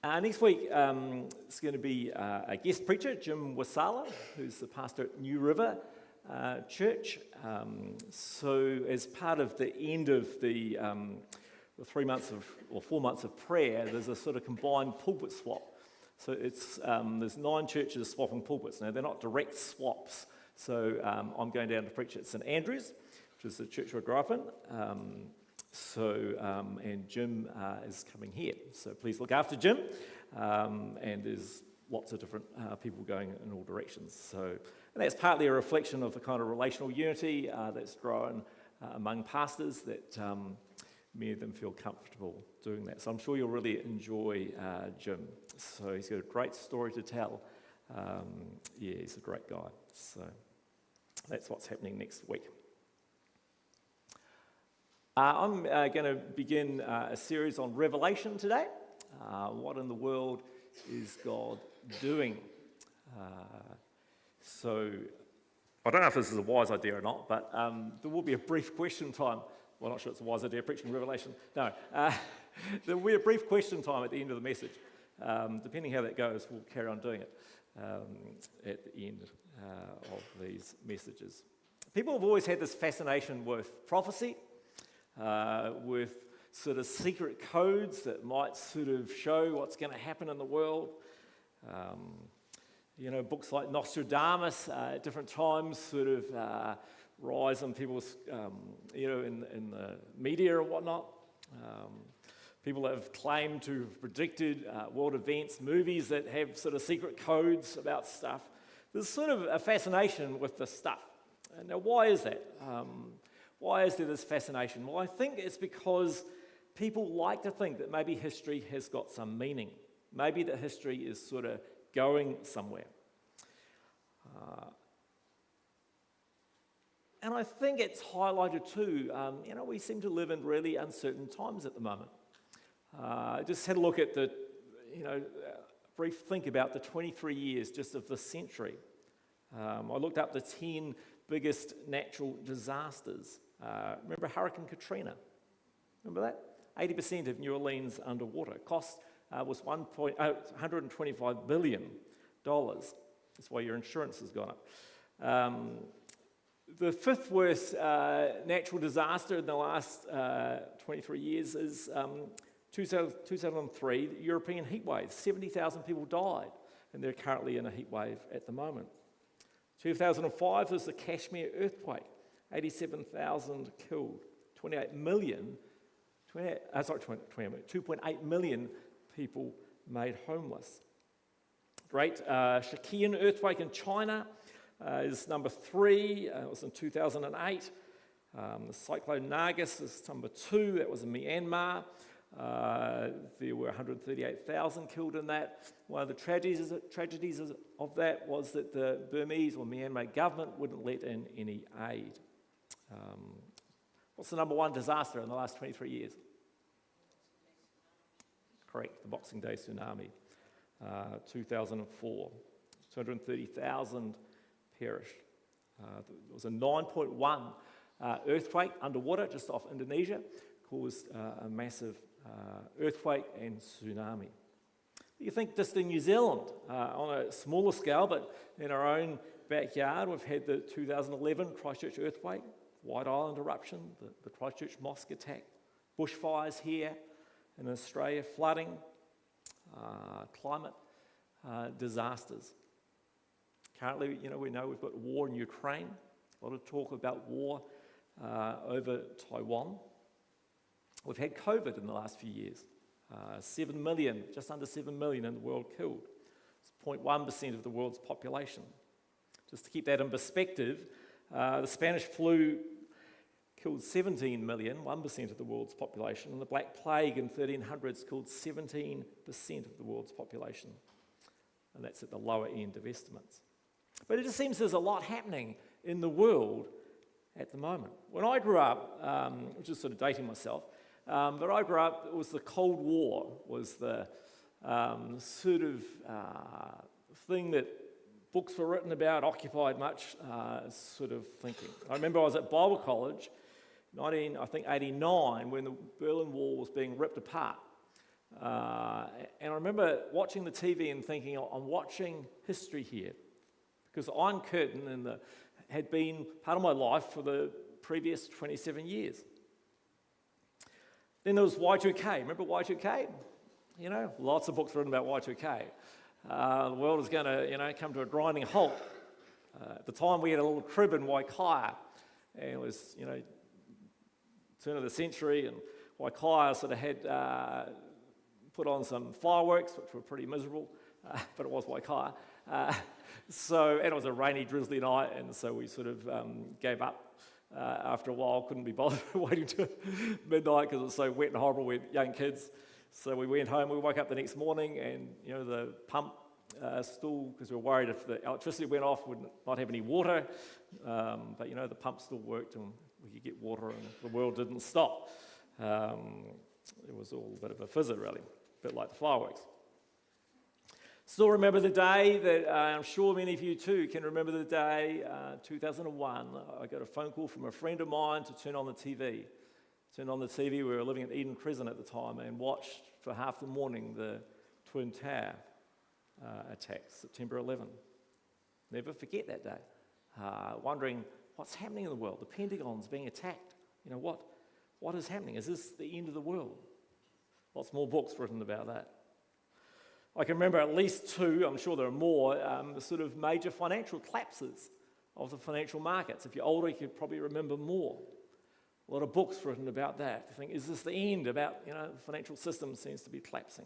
Next week, it's going to be a guest preacher, Jim Wasala, who's the pastor at New River Church. So as part of the end of the 3 months or 4 months of prayer, there's a sort of combined pulpit swap. So it's there's 9 churches swapping pulpits. Now, they're not direct swaps. So I'm going down to preach at St Andrews, which is the church I grew up in. And Jim is coming here. So please look after Jim. And there's lots of different people going in all directions. So, and that's partly a reflection of the kind of relational unity that's grown among pastors, that many of them feel comfortable doing that. So I'm sure you'll really enjoy Jim. So he's got a great story to tell. He's a great guy. So that's what's happening next week. I'm going to begin a series on Revelation today. What in the world is God doing? So I don't know if this is a wise idea or not, but there will be a brief question time. Well, I'm not sure it's a wise idea preaching Revelation. No. There will be a brief question time at the end of the message. Depending how that goes, we'll carry on doing it at the end of these messages. People have always had this fascination with prophecy, with sort of secret codes that might sort of show what's going to happen in the world. Books like Nostradamus at different times sort of rise in people's, in the media and whatnot. People have claimed to have predicted world events, movies that have sort of secret codes about stuff. There's sort of a fascination with this stuff. Now, why is that? Why is there this fascination? Well, I think it's because people like to think that maybe history has got some meaning. Maybe that history is sort of going somewhere. And I think it's highlighted too. We seem to live in really uncertain times at the moment. Just had a look at brief think about the 23 years just of this century. I looked up the 10 biggest natural disasters. Remember Hurricane Katrina? Remember that? 80% of New Orleans underwater. Cost was $125 billion. That's why your insurance has gone up. The 5th worst natural disaster in the last 23 years is 2003, the European heat wave. 70,000 people died, and they're currently in a heat wave at the moment. 2005 was the Kashmir earthquake. 87,000 killed. 2.8 million people made homeless. Great Shikian earthquake in China is number 3. It was in 2008. The cyclone Nargis is number 2. That was in Myanmar. There were 138,000 killed in that. One of the tragedies of that was that the Burmese or Myanmar government wouldn't let in any aid. What's the number 1 disaster in the last 23 years? Correct, the Boxing Day tsunami, 2004. 230,000 perished. There was a 9.1 earthquake underwater just off Indonesia, caused a massive earthquake and tsunami. You think just in New Zealand, on a smaller scale, but in our own backyard, we've had the 2011 Christchurch earthquake, White Island eruption, the Christchurch mosque attack, bushfires here in Australia, flooding, climate disasters. Currently, we know we've got war in Ukraine, a lot of talk about war over Taiwan. We've had COVID in the last few years. 7 million, just under 7 million in the world killed. It's 0.1% of the world's population. Just to keep that in perspective, the Spanish flu killed 17 million, 1% of the world's population, and the Black Plague in 1300s killed 17% of the world's population. And that's at the lower end of estimates. But it just seems there's a lot happening in the world at the moment. When I grew up, which is sort of dating myself, but I grew up, it was the Cold War, was the sort of thing that books were written about, occupied much sort of thinking. I remember I was at Bible College, 1989, when the Berlin Wall was being ripped apart. And I remember watching the TV and thinking, I'm watching history here. Because Iron Curtain had been part of my life for the previous 27 years. Then there was Y2K. Remember Y2K? You know, lots of books written about Y2K. The world is going to, come to a grinding halt. At the time, we had a little crib in Waikaya, and it was, turn of the century, and Waikaya sort of had put on some fireworks, which were pretty miserable, but it was Waikaya. And it was a rainy, drizzly night, and so we sort of gave up after a while. Couldn't be bothered waiting till midnight because it was so wet and horrible with young kids. So we went home. We woke up the next morning, and the pump still, because we were worried if the electricity went off, would not have any water. But the pump still worked, and we could get water, and the world didn't stop. It was all a bit of a fizzer, really, a bit like the fireworks. Still remember the day that I'm sure many of you too can remember the day, 2001. I got a phone call from a friend of mine to turn on the TV. Turned on the TV, we were living in Eden Crescent at the time, and watched for half the morning the Twin Tower attacks, September 11. Never forget that day. Wondering what's happening in the world. The Pentagon's being attacked. What is happening? Is this the end of the world? Lots more books written about that. I can remember at least two, I'm sure there are more, sort of major financial collapses of the financial markets. If you're older, you could probably remember more. A lot of books written about that. You think, is this the end? About, the financial system seems to be collapsing.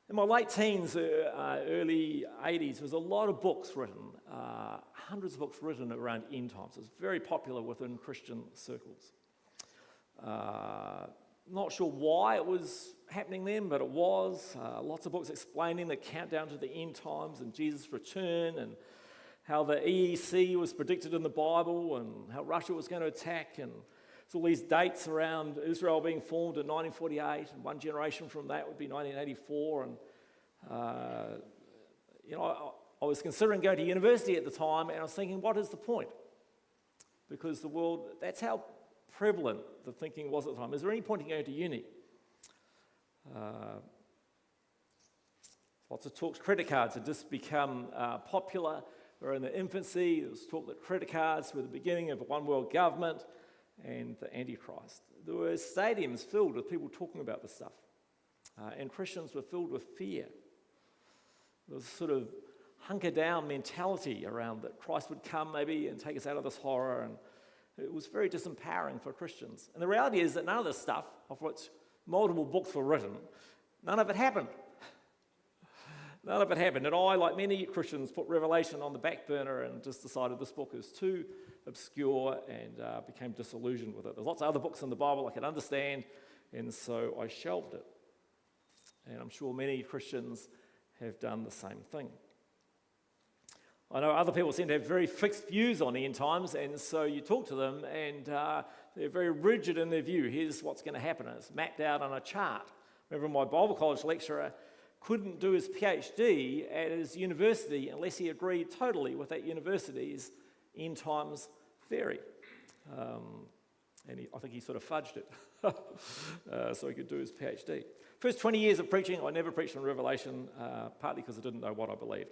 In my late teens, early 80s, there was a lot of books written, hundreds of books written around end times. It was very popular within Christian circles. Not sure why it was happening then, but it was. Lots of books explaining the countdown to the end times and Jesus' return, and how the EEC was predicted in the Bible, and how Russia was going to attack, and there's all these dates around Israel being formed in 1948, and one generation from that would be 1984, and I was considering going to university at the time, and I was thinking, what is the point? Because the world, that's how prevalent the thinking was at the time. Is there any point in going to uni? Lots of talks. Credit cards had just become popular. We're in the infancy. There was talk that credit cards were the beginning of a one world government and the Antichrist. There were stadiums filled with people talking about this stuff. And Christians were filled with fear. There was a sort of hunker down mentality around that Christ would come maybe and take us out of this horror, and it was very disempowering for Christians. And the reality is that none of this stuff, of which multiple books were written, none of it happened. None of it happened. And I, like many Christians, put Revelation on the back burner and just decided this book is too obscure, and became disillusioned with it. There's lots of other books in the Bible I could understand, and so I shelved it. And I'm sure many Christians have done the same thing. I know other people seem to have very fixed views on the end times, and so you talk to them and they're very rigid in their view. Here's what's going to happen, and it's mapped out on a chart. Remember, my Bible college lecturer couldn't do his PhD at his university unless he agreed totally with that university's end times theory. I think he sort of fudged it so he could do his PhD. First 20 years of preaching, I never preached on Revelation, partly because I didn't know what I believed.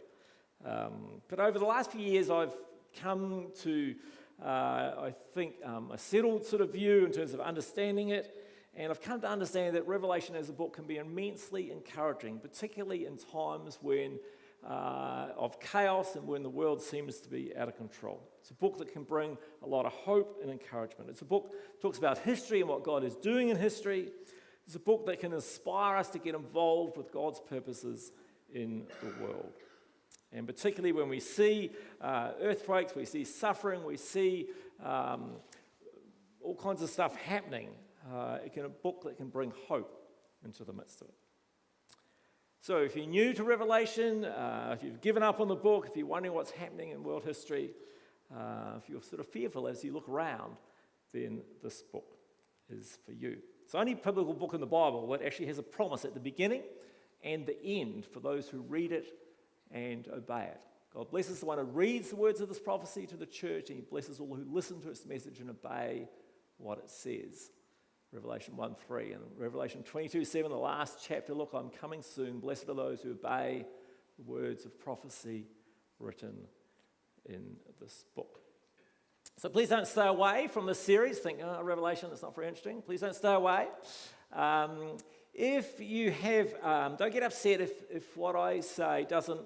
But over the last few years, I've come to, I think, a settled sort of view in terms of understanding it. And I've come to understand that Revelation as a book can be immensely encouraging, particularly in times when of chaos and when the world seems to be out of control. It's a book that can bring a lot of hope and encouragement. It's a book that talks about history and what God is doing in history. It's a book that can inspire us to get involved with God's purposes in the world. And particularly when we see earthquakes, we see suffering, we see all kinds of stuff happening, it can a book that can bring hope into the midst of it. So if you're new to Revelation, if you've given up on the book, if you're wondering what's happening in world history, if you're sort of fearful as you look around, then this book is for you. It's the only biblical book in the Bible that actually has a promise at the beginning and the end for those who read it and obey it. God blesses the one who reads the words of this prophecy to the church, and he blesses all who listen to its message and obey what it says. Revelation 1:3, and Revelation 22:7, the last chapter, look, I'm coming soon. Blessed are those who obey the words of prophecy written in this book. So please don't stay away from this series. Think, oh, Revelation, that's not very interesting. Please don't stay away. If you have, don't get upset if what I say doesn't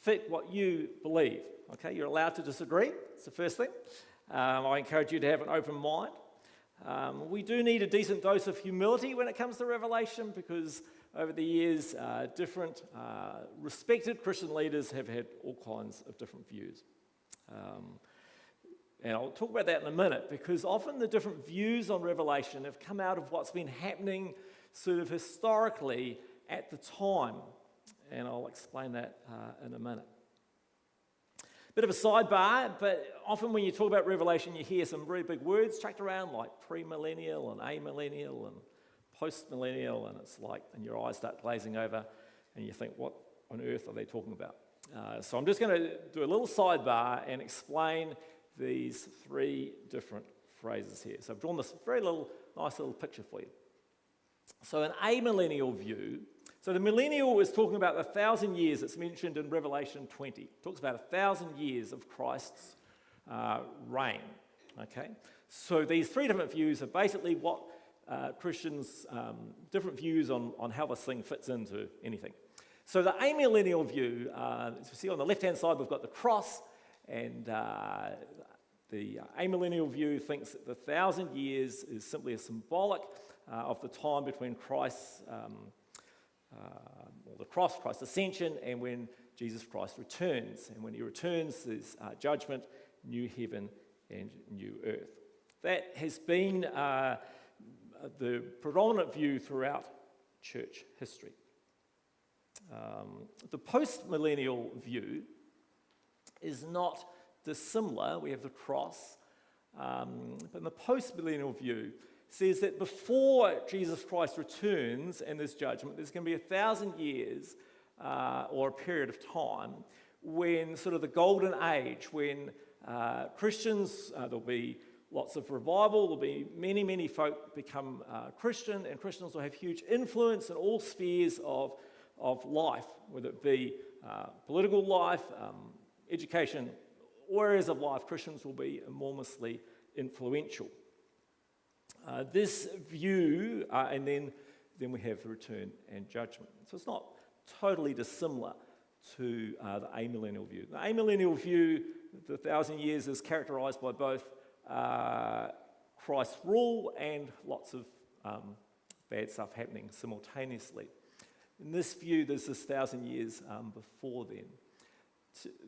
fit what you believe. Okay, you're allowed to disagree. It's the first thing. I encourage you to have an open mind. We do need a decent dose of humility when it comes to Revelation, because over the years, different respected Christian leaders have had all kinds of different views. And I'll talk about that in a minute, because often the different views on Revelation have come out of what's been happening sort of historically at the time. And I'll explain that in a minute. Bit of a sidebar, but often when you talk about Revelation, you hear some very big words chucked around like premillennial and amillennial and postmillennial, and it's like, and your eyes start glazing over and you think, what on earth are they talking about? So I'm just going to do a little sidebar and explain these three different phrases here. So I've drawn this nice little picture for you. So an amillennial view, so the millennial is talking about 1,000 years. It's mentioned in Revelation 20. It talks about 1,000 years of Christ's reign. Okay, so these three different views are basically what Christians, different views on how this thing fits into anything. So the amillennial view, as you see on the left-hand side, we've got the cross, and the amillennial view thinks that the 1,000 years is simply a symbolic of the time between Christ's or the cross, Christ's ascension, and when Jesus Christ returns. And when he returns, there's judgment, new heaven and new earth. That has been the predominant view throughout church history. The post-millennial view is not dissimilar. We have the cross, but the post-millennial view says that before Jesus Christ returns and there's judgment, there's going to be 1,000 years or a period of time when sort of the golden age, when Christians, there'll be lots of revival, there'll be many folk become Christian, and Christians will have huge influence in all spheres of life, whether it be political life, education, all areas of life. Christians will be enormously influential. This view, and then we have the return and judgment. So it's not totally dissimilar to the amillennial view. The amillennial view, the 1,000 years, is characterized by both Christ's rule and lots of bad stuff happening simultaneously. In this view, there's this 1,000 years before then.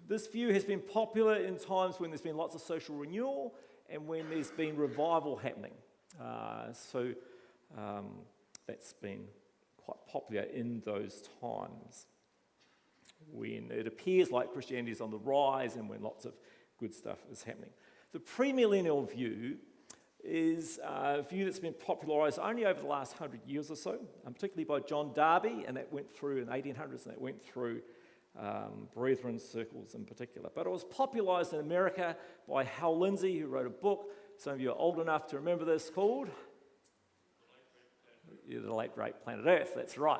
This view has been popular in times when there's been lots of social renewal and when there's been revival happening. That's been quite popular in those times when it appears like Christianity is on the rise and when lots of good stuff is happening. The premillennial view is a view that's been popularised only over the last 100 years or so, particularly by John Darby, and that went through in the 1800s, and that went through Brethren circles in particular. But it was popularised in America by Hal Lindsey, who wrote a book, some of you are old enough to remember this, called The Late Great Planet Earth. That's right.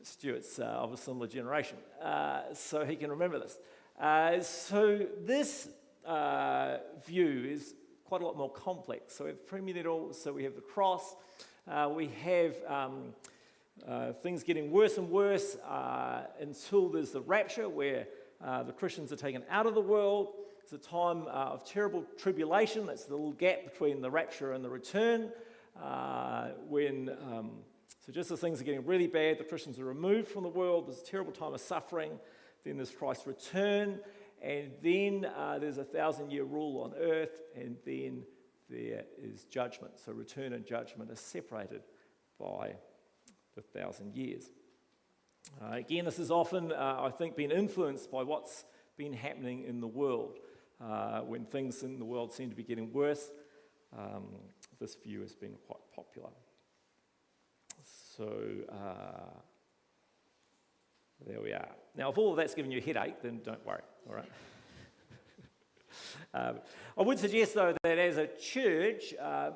Stuart's of a similar generation, so he can remember this. So this view is quite a lot more complex. So we have premillennial, so we have the cross, we have things getting worse and worse until there's the rapture, where the Christians are taken out of the world. It's a time of terrible tribulation. That's the little gap between the rapture and the return. So just as things are getting really bad, the Christians are removed from the world. There's a terrible time of suffering. Then there's Christ's return. And then there's 1,000-year rule on earth. And then there is judgment. So return and judgment are separated by the 1,000 years. Again, this has often, I think, been influenced by what's been happening in the world. When things in the world seem to be getting worse, this view has been quite popular. So there we are. Now, if all of that's giving you a headache, then don't worry, all right? I would suggest, though, that as a church,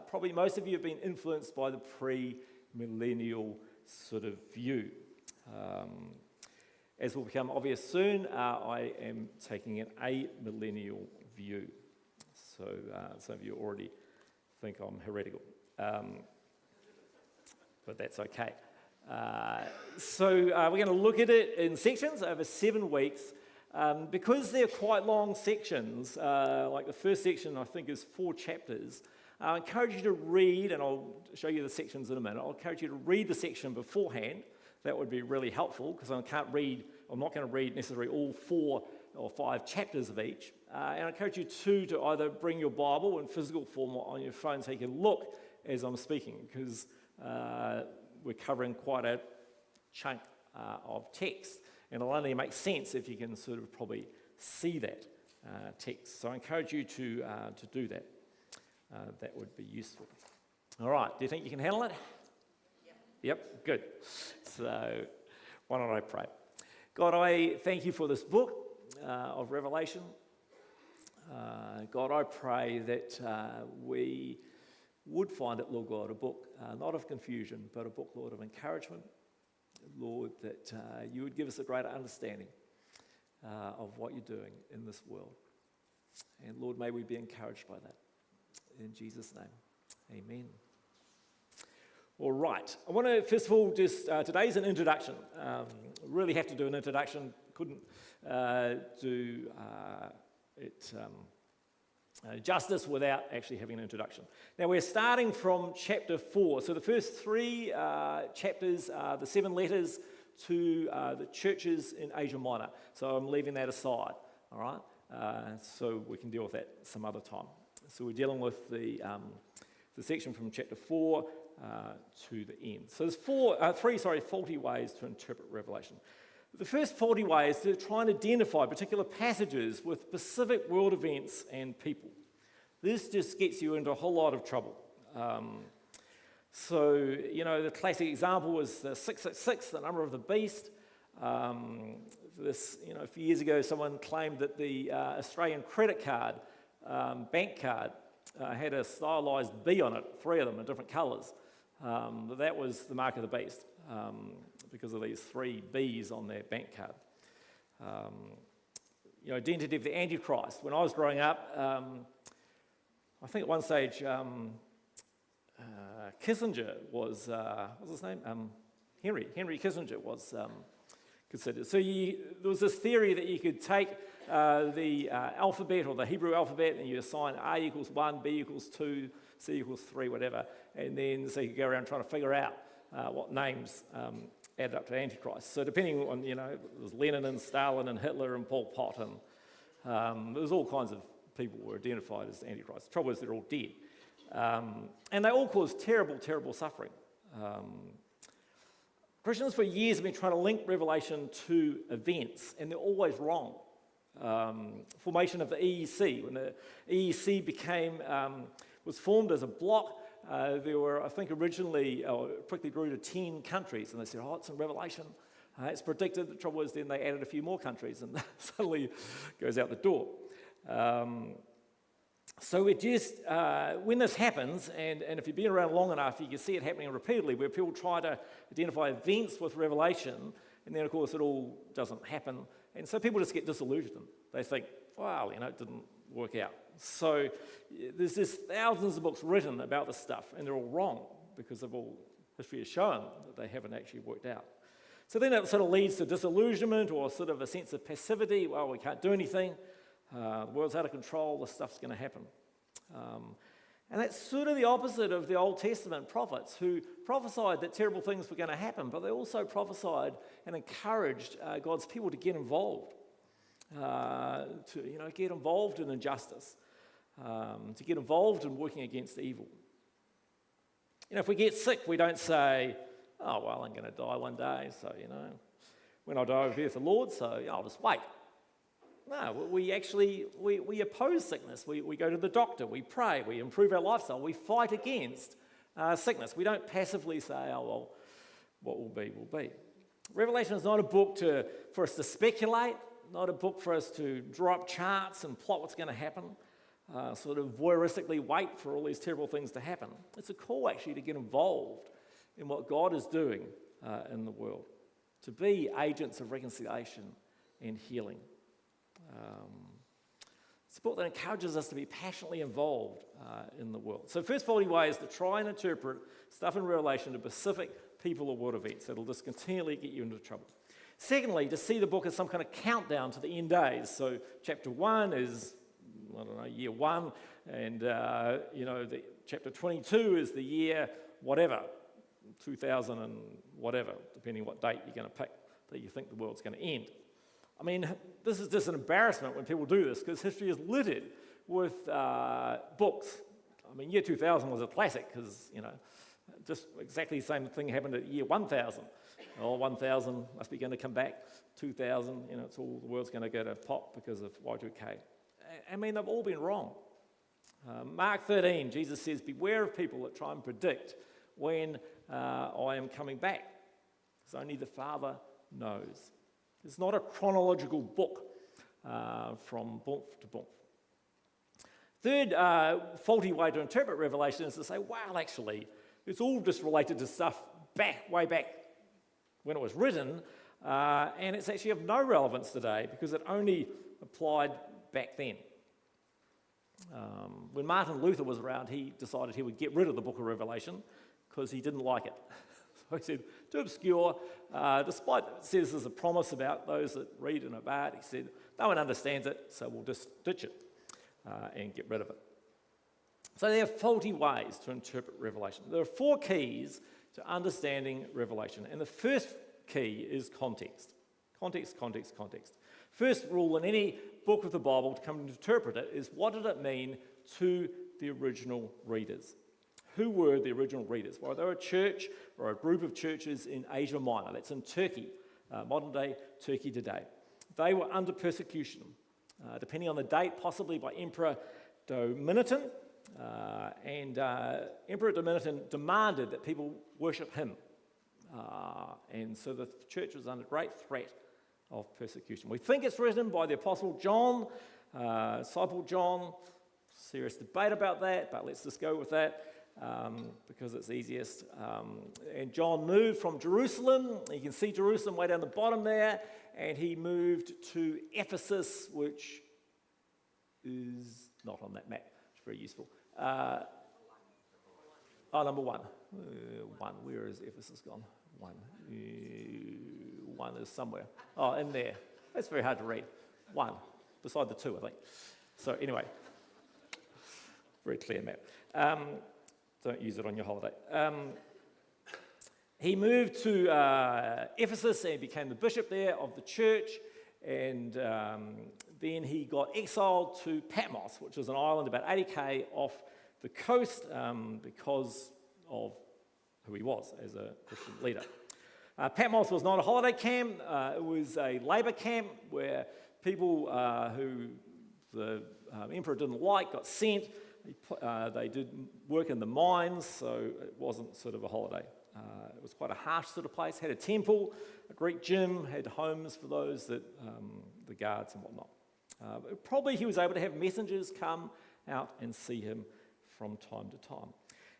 probably most of you have been influenced by the pre-millennial sort of view. As will become obvious soon, I am taking an amillennial view. So some of you already think I'm heretical, but that's okay. So we're going to look at it in sections over 7 weeks. Because they're quite long sections, like the first section I think is 4 chapters, I encourage you to read, and I'll show you the sections in a minute, I'll encourage you to read the section beforehand. That would be really helpful, because I'm not going to read necessarily all 4 or 5 chapters of each. And I encourage you to either bring your Bible in physical form or on your phone so you can look as I'm speaking, because we're covering quite a chunk of text. And it'll only make sense if you can sort of probably see that text. So I encourage you to do that. That would be useful. All right, do you think you can handle it? Yep, good. So why don't I pray? God, I thank you for this book of Revelation. God, I pray that we would find it, Lord God, a book not of confusion, but a book, Lord, of encouragement. Lord, that you would give us a greater understanding of what you're doing in this world. And Lord, may we be encouraged by that. In Jesus' name, amen. All right, I want to first of all today's an introduction. Really have to do an introduction. Couldn't do it justice without actually having an introduction. Now we're starting from chapter 4. So the first 3 chapters are the 7 letters to the churches in Asia Minor. So I'm leaving that aside, all right? So we can deal with that some other time. So we're dealing with the section from chapter 4 to the end. So there's 3 faulty ways to interpret Revelation. The first faulty way is to try and identify particular passages with specific world events and people. This just gets you into a whole lot of trouble. So, the classic example was the 666, the number of the beast. A few years ago, someone claimed that the Australian credit card, bank card, had a stylised B on it, 3 of them in different colours. That was the mark of the beast. Because of these 3 B's on their bank card. Identity of the Antichrist. When I was growing up, I think at one stage Kissinger was, what's his name? Henry Kissinger was considered. So there was this theory that you could take the alphabet or the Hebrew alphabet and you assign A equals 1, B equals 2, C equals 3, whatever, and then so you could go around trying to figure out what names added up to Antichrist. So depending on, it was Lenin and Stalin and Hitler and Pol Pot, and there was all kinds of people who were identified as Antichrist. The trouble is they're all dead. And they all caused terrible, terrible suffering. Christians for years have been trying to link Revelation to events, and they're always wrong. Formation of the EEC. When the EEC was formed as a bloc, there were, I think, originally, quickly grew to 10 countries, and they said, it's in Revelation. It's predicted. The trouble is then they added a few more countries, and suddenly goes out the door. So it just, when this happens, and if you've been around long enough, you can see it happening repeatedly, where people try to identify events with Revelation, and then, of course, it all doesn't happen. And so people just get disillusioned. They think, wow, it didn't work out. So there's just thousands of books written about this stuff, and they're all wrong because of all history has shown that they haven't actually worked out. So then it sort of leads to disillusionment or sort of a sense of passivity. Well, we can't do anything. The world's out of control. This stuff's going to happen. And that's sort of the opposite of the Old Testament prophets who prophesied that terrible things were going to happen, but they also prophesied and encouraged God's people to get involved, to get involved in injustice, to get involved in working against evil. If we get sick, we don't say, oh, well, I'm going to die one day, so, when I die, I'll be with the Lord, so I'll just wait. No, we actually oppose sickness. We go to the doctor, we pray, we improve our lifestyle, we fight against sickness. We don't passively say, oh, well, what will be, will be. Revelation is not a book for us to speculate, not a book for us to draw up charts and plot what's going to happen. sort of voyeuristically wait for all these terrible things to happen. It's a call actually to get involved in what God is doing in the world, to be agents of reconciliation and healing. It's a book that encourages us to be passionately involved in the world. So first faulty way is to try and interpret stuff in Revelation to specific people or world events. It'll just continually get you into trouble. Secondly, to see the book as some kind of countdown to the end days. So chapter 1 is, I don't know, year 1, and chapter 22 is the year whatever, 2000 and whatever, depending what date you're going to pick that you think the world's going to end. I mean, this is just an embarrassment when people do this, because history is littered with books. I mean, year 2000 was a classic, because, just exactly the same thing happened at year 1000. Oh, 1000 must be going to come back. 2000, it's all, the world's going to go to pop because of Y2K. I mean, they've all been wrong. Mark 13, Jesus says, beware of people that try and predict when I am coming back, because only the Father knows. It's not a chronological book from book to book. Third faulty way to interpret Revelation is to say, well, actually, it's all just related to stuff way back when it was written, and it's actually of no relevance today because it only applied back then. When Martin Luther was around, he decided he would get rid of the book of Revelation because he didn't like it. So he said, too obscure, despite it says there's a promise about those that read and obey it, he said, no one understands it, so we'll just ditch it and get rid of it. So there are faulty ways to interpret Revelation. There are 4 keys to understanding Revelation, and the first key is context. Context. First rule in any book of the Bible to come and interpret it is, what did it mean to the original readers? Who were the original readers? Well, they were a church or a group of churches in Asia Minor. That's in Turkey, modern-day Turkey today. They were under persecution, depending on the date, possibly by Emperor Domitian. Emperor Domitian demanded that people worship him. And so the church was under great threat of persecution. We think it's written by the Apostle John, disciple John. Serious debate about that, but let's just go with that. Because it's easiest. And John moved from Jerusalem. You can see Jerusalem way down the bottom there. And he moved to Ephesus, which is not on that map. It's very useful. Number 1. 1. Where is Ephesus gone? 1. 1 is somewhere. Oh, in there. That's very hard to read. 1. Beside the 2, I think. So anyway. Very clear map. Don't use it on your holiday. He moved to Ephesus and became the bishop there of the church, and then he got exiled to Patmos, which is an island about 80k off the coast because of who he was as a Christian leader. Patmos was not a holiday camp, it was a labour camp where people who the emperor didn't like got sent. They did work in the mines, so it wasn't sort of a holiday. It was quite a harsh sort of place. Had a temple, a Greek gym, had homes for those that the guards and whatnot. Probably he was able to have messengers come out and see him from time to time.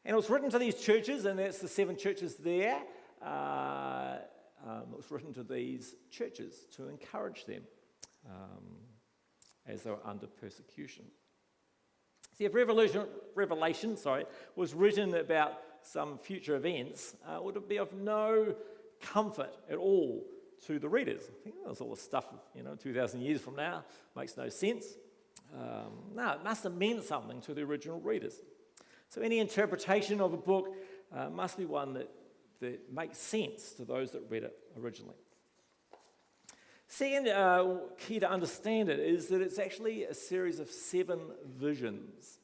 And it was written to these churches, and that's the 7 churches there. It was written to these churches to encourage them as they were under persecution. See, if Revelation was written about some future events, would it be of no comfort at all to the readers? I think that's all the stuff, 2,000 years from now, makes no sense. No, it must have meant something to the original readers. So any interpretation of a book must be one that makes sense to those that read it originally. Second key to understand it is that it's actually a series of 7 visions.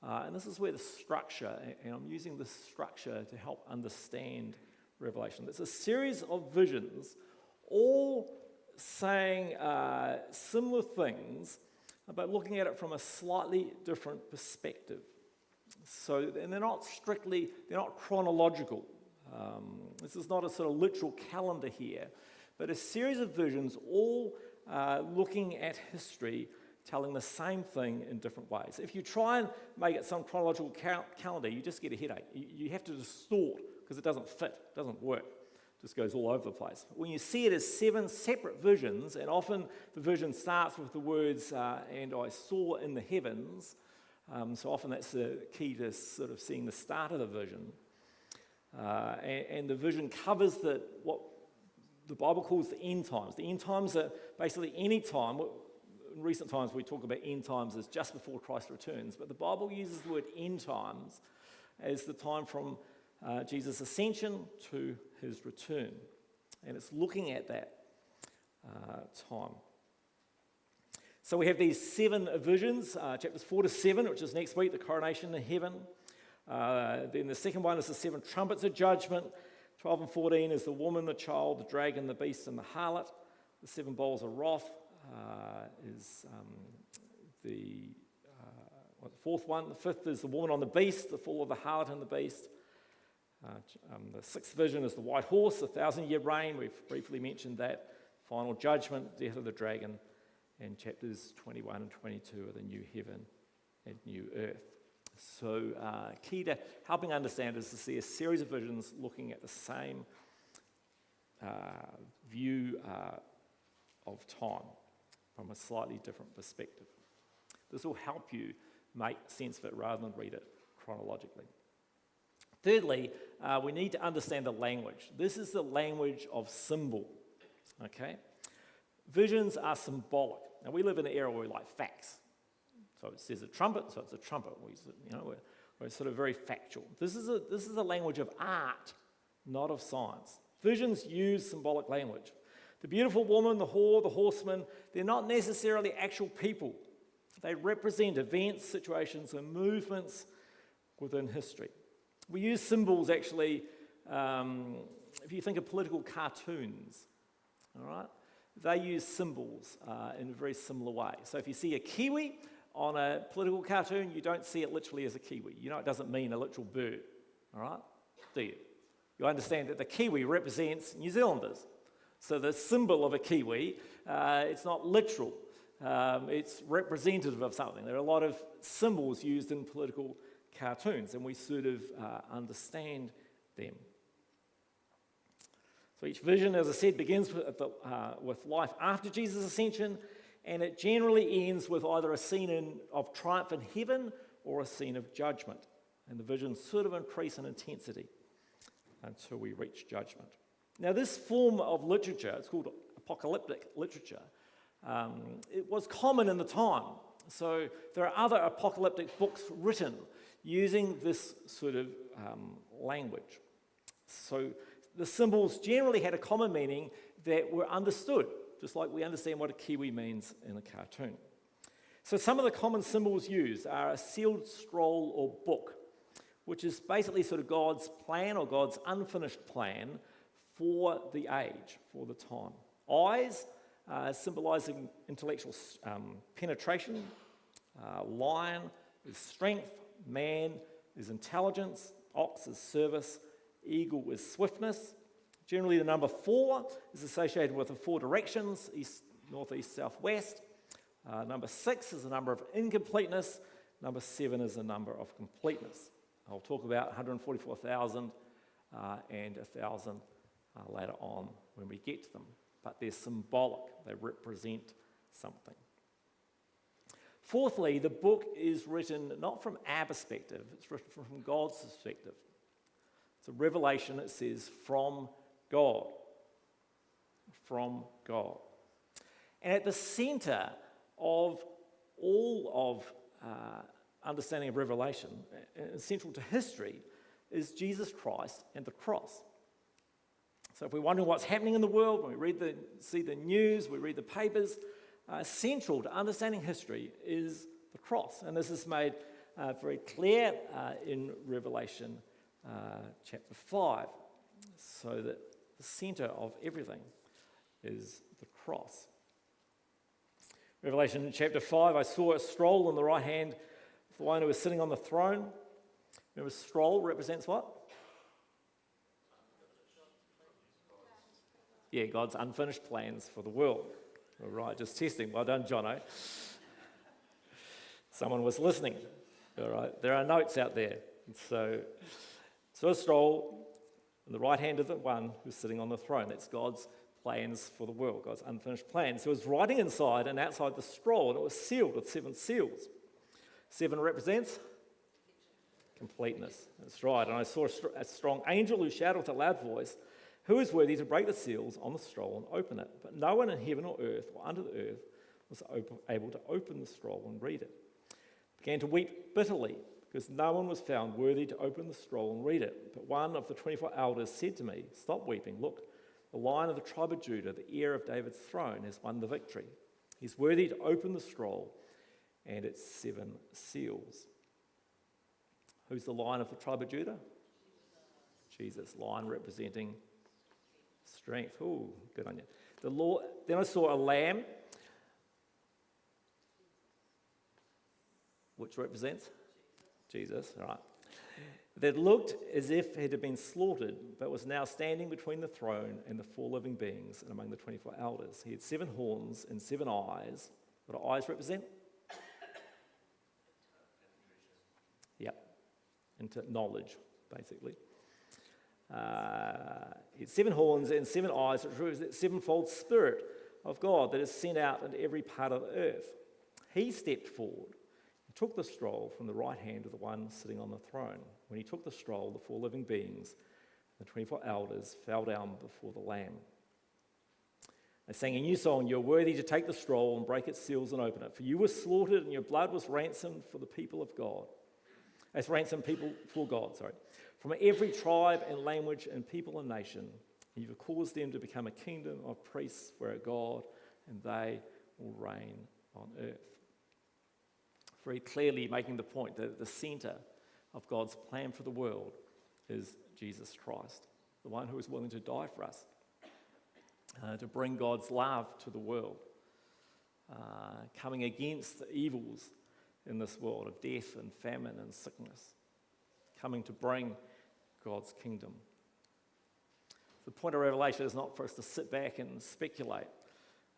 And this is where the structure, and I'm using this structure to help understand Revelation. It's a series of visions, all saying similar things, but looking at it from a slightly different perspective. So, and they're not chronological. This is not a sort of literal calendar here, but a series of visions all looking at history telling the same thing in different ways. If you try and make it some chronological calendar, you just get a headache. You have to distort because it doesn't fit, it doesn't work. It just goes all over the place. When you see it as 7 separate visions, and often the vision starts with the words, and I saw in the heavens, so often that's the key to sort of seeing the start of the vision. And the vision covers what the Bible calls the end times. The end times are basically any time. In recent times, we talk about end times as just before Christ returns, but the Bible uses the word end times as the time from Jesus' ascension to his return. And it's looking at that time. So we have these 7 visions, chapters 4 to 7, which is next week, the coronation in heaven. Then the second one is the 7 trumpets of judgment. 12 and 14 is the woman, the child, the dragon, the beast, and the harlot. The 7 bowls of wrath is the fourth one. The 5th is the woman on the beast, the fall of the harlot and the beast. The 6th vision is the white horse, the 1,000-year reign. We've briefly mentioned that. Final judgment, death of the dragon. And chapters 21 and 22 are the new heaven and new earth. So key to helping understand is to see a series of visions looking at the same view of time from a slightly different perspective. This will help you make sense of it rather than read it chronologically. Thirdly, we need to understand the language. This is the language of symbol, okay? Visions are symbolic. Now, we live in an era where we like facts. So it says a trumpet, so it's a trumpet. We're sort of very factual. This is a language of art, not of science. Visions use symbolic language. The beautiful woman, the whore, the horseman, they're not necessarily actual people. They represent events, situations, and movements within history. We use symbols actually, if you think of political cartoons, all right? They use symbols in a very similar way. So if you see a kiwi on a political cartoon, you don't see it literally as a kiwi. You know it doesn't mean a literal bird, all right? Do you? You understand that the kiwi represents New Zealanders. So the symbol of a kiwi, it's not literal. It's representative of something. There are a lot of symbols used in political cartoons, and we sort of understand them. So each vision, as I said, begins with life after Jesus' ascension, and it generally ends with either a scene of triumph in heaven or a scene of judgment. And the visions sort of increase in intensity until we reach judgment. Now, this form of literature, it's called apocalyptic literature, it was common in the time. So there are other apocalyptic books written using this sort of language. So the symbols generally had a common meaning that were understood, just like we understand what a kiwi means in a cartoon. So some of the common symbols used are a sealed scroll or book, which is basically sort of God's plan or God's unfinished plan for the age, for the time. Eyes, symbolizing intellectual penetration. Lion is strength. Man is intelligence. Ox is service. Eagle is swiftness. Generally, the number 4 is associated with the 4 directions, east, northeast, southwest. Number 6 is the number of incompleteness. Number 7 is the number of completeness. I'll talk about 144,000 and 1,000 later on when we get to them. But they're symbolic. They represent something. Fourthly, the book is written not from our perspective, it's written from God's perspective. It's a revelation, it says, from God. From God. And at the center of all of understanding of Revelation, and central to history, is Jesus Christ and the cross. So if we're wondering what's happening in the world, when we see the news, we read the papers, central to understanding history is the cross. And this is made very clear in Revelation chapter 5, so that the center of everything is the cross. Revelation chapter 5, I saw a scroll in the right hand of the one who was sitting on the throne. Remember, scroll represents what? Yeah, God's unfinished plans for the world. All right, just testing. Well done, Jono. Someone was listening. All right, there are notes out there. So a scroll in the right hand of the one who's sitting on the throne. That's God's plans for the world, God's unfinished plans. So it was writing inside and outside the scroll, and it was sealed with 7 seals. 7 represents completeness. That's right. And I saw a strong angel who shouted with a loud voice, "Who is worthy to break the seals on the scroll and open it?" But no one in heaven or earth or under the earth was able to open the scroll and read it. Began to weep bitterly because no one was found worthy to open the scroll and read it. But one of the 24 elders said to me, "Stop weeping. Look, the Lion of the tribe of Judah, the heir of David's throne, has won the victory. He's worthy to open the scroll and its 7 seals." Who's the Lion of the tribe of Judah? Jesus. Lion representing strength. Oh, good on you. Then I saw a lamb, which represents Jesus, right, that looked as if it had been slaughtered, but was now standing between the throne and the 4 living beings and among the 24 elders. He had 7 horns and 7 eyes. What do eyes represent? Yep, into knowledge, basically. He had 7 horns and 7 eyes, which represent the 7-fold Spirit of God that is sent out into every part of the earth. He stepped forward, took the scroll from the right hand of the one sitting on the throne. When he took the scroll, the 4 living beings, the 24 elders, fell down before the Lamb. They sang a new song, "You're worthy to take the scroll and break its seals and open it. For you were slaughtered and your blood was ransomed for the people of God." As ransomed people for God, from every tribe and language and people and nation. And you've caused them to become a kingdom of priests for our God, and they will reign on earth. Very clearly making the point that the centre of God's plan for the world is Jesus Christ, the one who is willing to die for us, to bring God's love to the world, coming against the evils in this world of death and famine and sickness, coming to bring God's kingdom. The point of Revelation is not for us to sit back and speculate.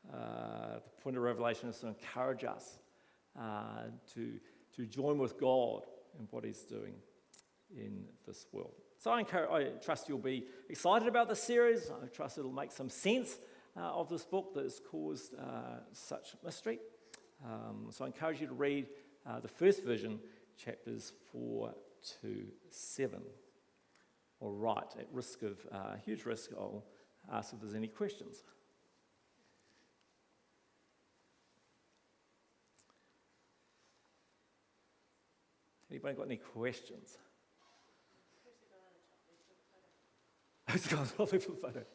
The point of Revelation is to encourage us to join with God in what he's doing in this world. So I trust you'll be excited about this series. I trust it'll make some sense of this book that has caused such mystery. So I encourage you to read the first vision, chapters 4 to 7. All right, at risk of huge risk, I'll ask if there's any questions. Anybody got any questions? Who's the guy on the top left of the photo?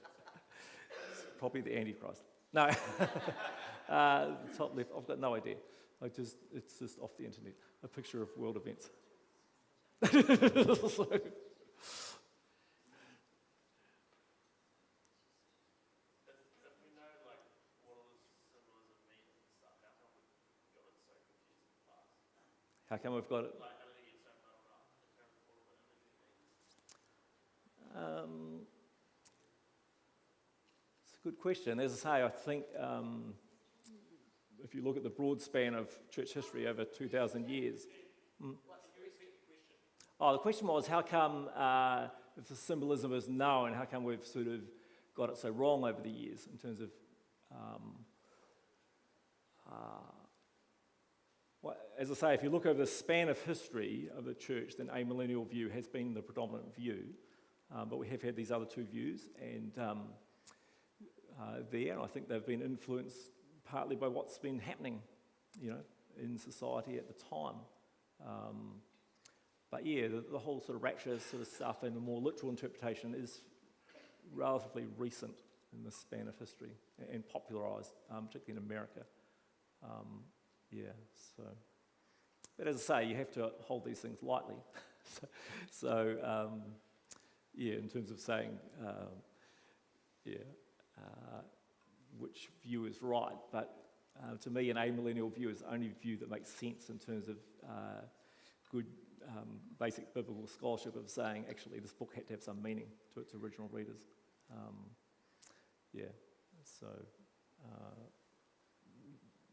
It's probably the Antichrist. No, top left. I've got no idea. It's just off the internet. A picture of world events. So, how come we've got it? It's a good question. As I say, I think if you look at the broad span of church history over 2,000 years. The question was, how come, if the symbolism is known, how come we've sort of got it so wrong over the years in terms of as I say, if you look over the span of history of the church, then amillennial view has been the predominant view, but we have had these other two views, and I think they've been influenced partly by what's been happening, in society at the time. But yeah, the whole sort of rapture sort of stuff and the more literal interpretation is relatively recent in the span of history and popularised, particularly in America. But as I say, you have to hold these things lightly. In terms of saying, which view is right. But to me, an amillennial view is the only view that makes sense in terms of good basic biblical scholarship of saying, actually, this book had to have some meaning to its original readers.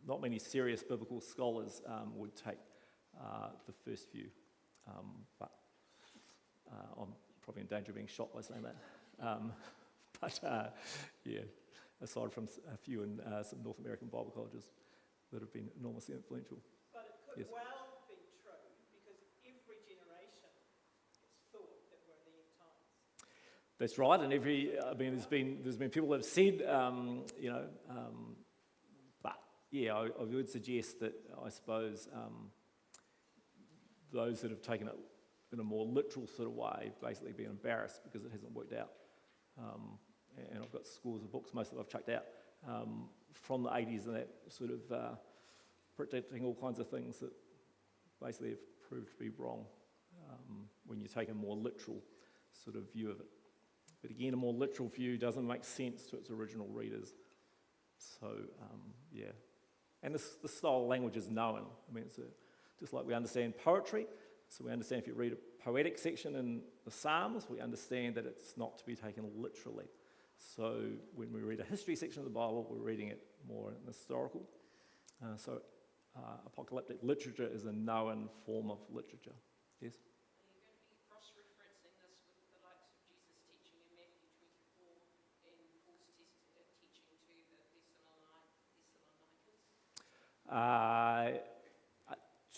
Not many serious biblical scholars would take the first few. But I'm probably in danger of being shot by saying that. Yeah, aside from a few in some North American Bible colleges that have been enormously influential. But it could Yes. well be true, because every generation has thought that we're at the end times. That's right, and there's been people that have said, but yeah, I would suggest that I suppose those that have taken it in a more literal sort of way have basically been embarrassed because it hasn't worked out. And I've got scores of books, most of them I've chucked out, from the 80s and that sort of predicting all kinds of things that basically have proved to be wrong when you take a more literal sort of view of it. But again, a more literal view doesn't make sense to its original readers. So, yeah. And this style of language is known. I mean, it's just like we understand poetry. So we understand if you read a poetic section in the Psalms, we understand that it's not to be taken literally. So when we read a history section of the Bible, we're reading it more in historical. So apocalyptic literature is a known form of literature. Yes? Are you going to be cross-referencing this with the likes of Jesus' teaching in Matthew 24 and Paul's teaching to the Thessalonians?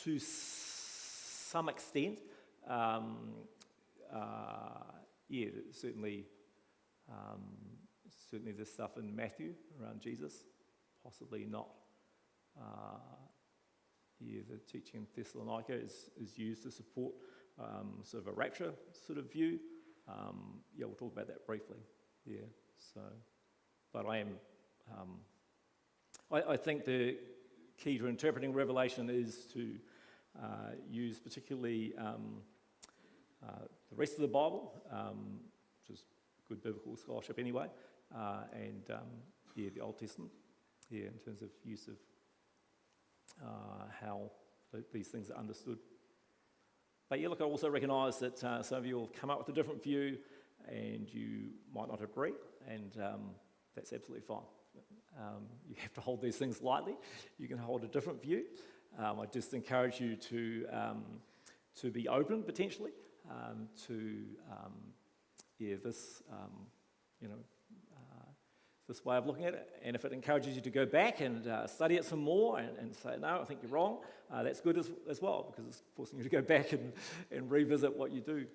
To some extent, yeah, certainly there's stuff in Matthew around Jesus, possibly not. Yeah, the teaching in Thessalonica is used to support sort of a rapture sort of view. Yeah, we'll talk about that briefly. Yeah, so, but I think the key to interpreting Revelation is to use particularly the rest of the Bible, which is good biblical scholarship anyway, and yeah, the Old Testament, yeah, in terms of use of how these things are understood. But yeah, look, I also recognise that some of you will come up with a different view and you might not agree, and that's absolutely fine. You have to hold these things lightly. You can hold a different view. I just encourage you to be open potentially to this this way of looking at it. And if it encourages you to go back and study it some more and say, no, I think you're wrong, that's good as well, because it's forcing you to go back and revisit what you do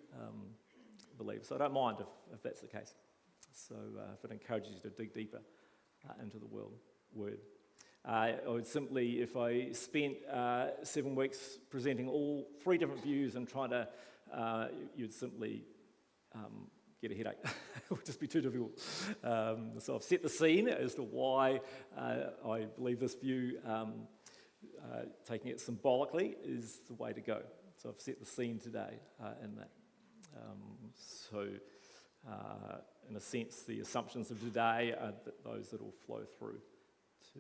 believe. So I don't mind if that's the case. So if it encourages you to dig deeper into the word. I would simply, if I spent 7 weeks presenting all 3 different views and trying to, you'd simply get a headache. It would just be too difficult. So I've set the scene as to why I believe this view, taking it symbolically, is the way to go. So I've set the scene today in that. In a sense, the assumptions of today are those that will flow through to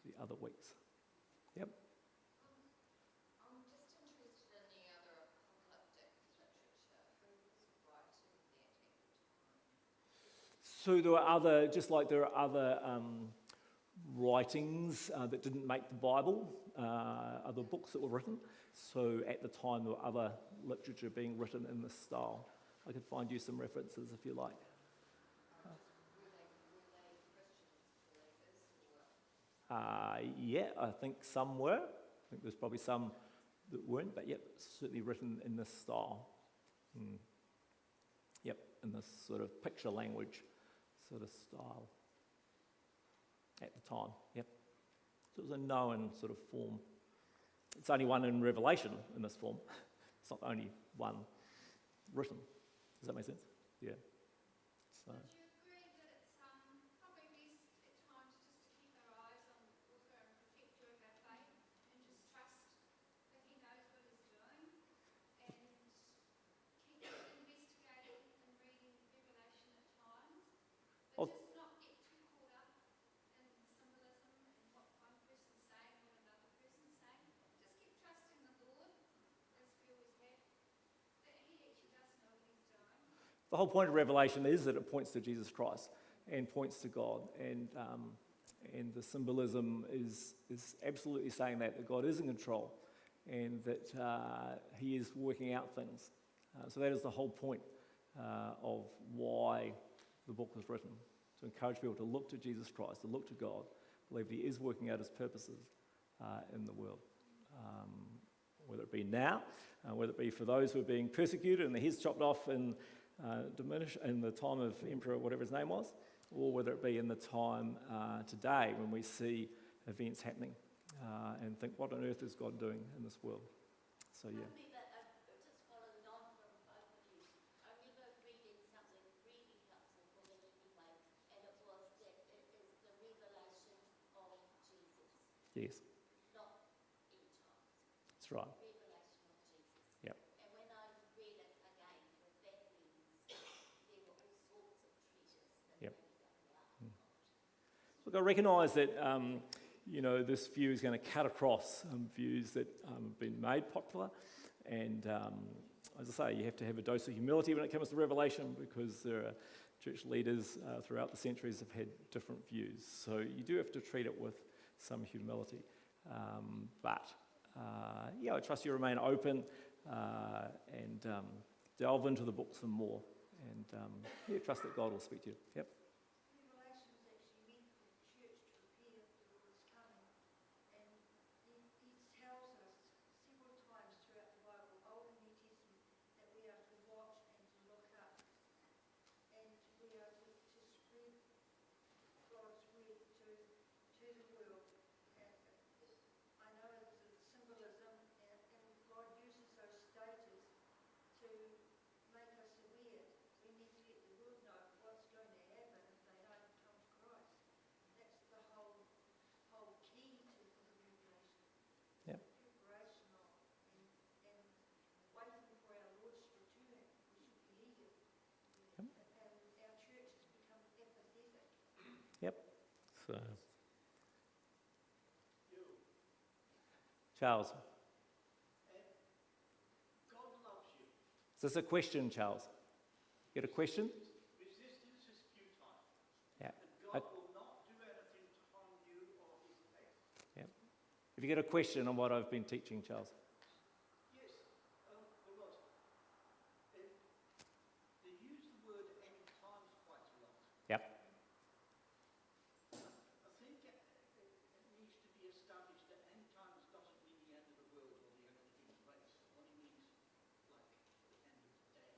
the other weeks. Yep. I'm just interested in the other apocalyptic literature. Who was writing that at the time? So there are other, just like there are other writings that didn't make the Bible, other books that were written. So at the time there were other literature being written in this style. I could find you some references if you like. Yeah, I think some were. I think there's probably some that weren't, but yep, certainly written in this style. Yep, in this sort of picture language sort of style at the time. Yep. So it was a known sort of form. It's only one in Revelation in this form. It's not the only one written. Does that make sense? Yeah. So. Would you agree that it's probably best at times just to keep our eyes on the author and perfecter of our faith and just trust that he knows what he's doing and keep investigating and reading Revelation at times, but just not get too caught up in the symbolism and what one person's saying, what another person's saying. Just keep trusting the Lord, as we always have, that he actually does know what he's doing. The whole point of Revelation is that it points to Jesus Christ and points to God, and the symbolism is absolutely saying that God is in control, and that he is working out things. So that is the whole point of why the book was written, to encourage people to look to Jesus Christ, to look to God, believe that he is working out his purposes in the world. Whether it be now, whether it be for those who are being persecuted and their heads chopped off and diminished in the time of Emperor, whatever his name was, or whether it be in the time today when we see events happening and think, what on earth is God doing in this world? So yeah. Tell me that, just following on from both of you, I remember reading something really helpful for me anyway, and it was that it is the revelation of Jesus, Yes, not end times. that's right. Revelation of Jesus. Yep. And when I read it again with that lens, there were all sorts of treasures that Yep. made me go, wow. Look, I recognise that this view is going to cut across views that have been made popular, and as I say, you have to have a dose of humility when it comes to Revelation, because there are church leaders throughout the centuries have had different views. So you do have to treat it with some humility. But I trust you remain open and delve into the book some more, and trust that God will speak to you. Yep. Revelation's actually meant for the church to prepare for the Lord's coming, and he tells us several times throughout the Bible, Old and New Testament, that we are to watch and to look up, and we are to spread God's word to the world. I know there's a symbolism, and God uses those stages to make us aware. We need to let the world know what's going to happen if they don't come to Christ. That's the whole key to the book of Revelation. Yep. Preparation of and waiting for our Lord's return. We should be eager. Yep. And our church has become apathetic. Yep. So, Charles, God loves you. is this a question, Charles? You got a question? Resistance is futile. Yeah. And God will not do anything to harm you or his elect. Yeah. Have you got a question on what I've been teaching, Charles? Yes, because they use the word end times quite a lot. Yep. I think it needs to be established that end times doesn't mean the end of the world or the end of the human race. It only means like the end of the day.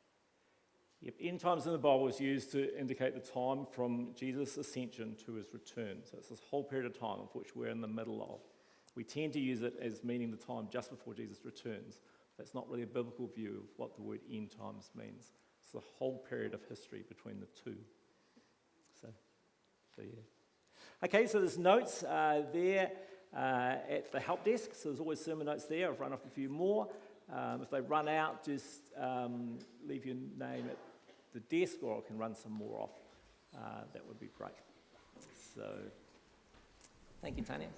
Yep. End times in the Bible is used to indicate the time from Jesus' ascension to his return. So it's this whole period of time of which we're in the middle of. We tend to use it as meaning the time just before Jesus returns. That's not really a biblical view of what the word end times means. It's the whole period of history between the two. So yeah. Okay, so there's notes there at the help desk. So there's always sermon notes there. I've run off a few more. If they run out, just leave your name at the desk, or I can run some more off. That would be great. So, thank you, Tanya.